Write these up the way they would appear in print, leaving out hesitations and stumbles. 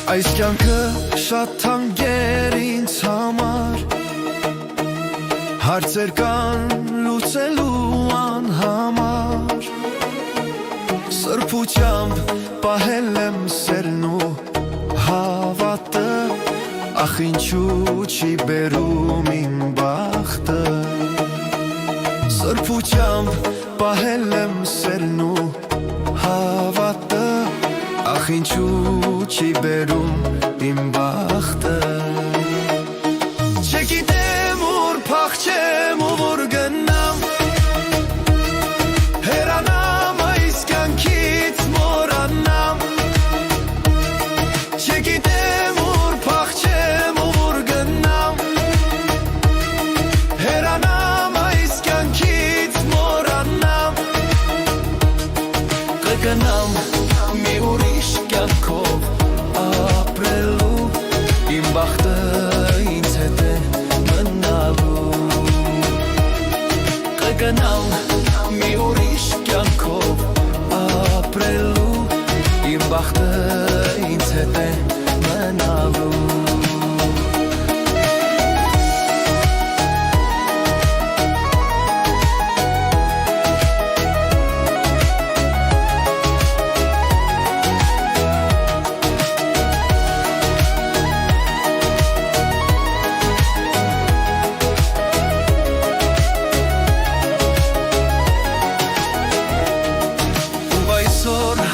Այս կյանքը շատ թանկ ինձ համար, հարցեր կան լուծելու անհամար, սրբությամբ պահել եմ սերն ու հավատը, ախ ինչու չի բերում իմ բախտը, սրբությամբ պահել եմ սերն ու հավատը, ախ ինչու չի բերում իմ բախտը, չգիտեմ ուր փախչեմ ու որ գնամ, հեռանամ այս կյանքից մոռանամ, չգիտեմ ուր փախչեմ ու որ գնամ, հեռանամ այս կյանքից մոռանամ, կգնամ մի ուրիշ կյանքով ապրելու, իմ բախտը ինձ հետ է մնալու, կգնամ մի ուրիշ կյանքով ապրելու, իմ բախտը ինձ հետ է մնալու.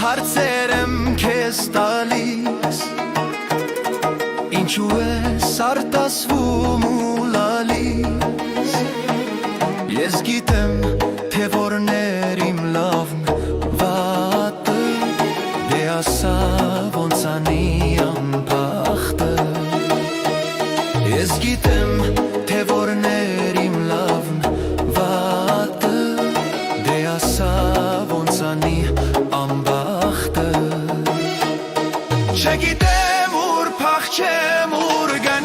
Հարցեր եմ քեզ տալիս, ինչու ես արտասվում ու լալիս, ես գիտեմ, թե որներ իմ լավն վատը, դե ասա ոնց անի անբախտը, ես գիտեմ, թե որներ իմ լավն վատը, դե ասա ոնց անի անբախտը, չգիտեմ ուր փախչեմ ուր գնամ,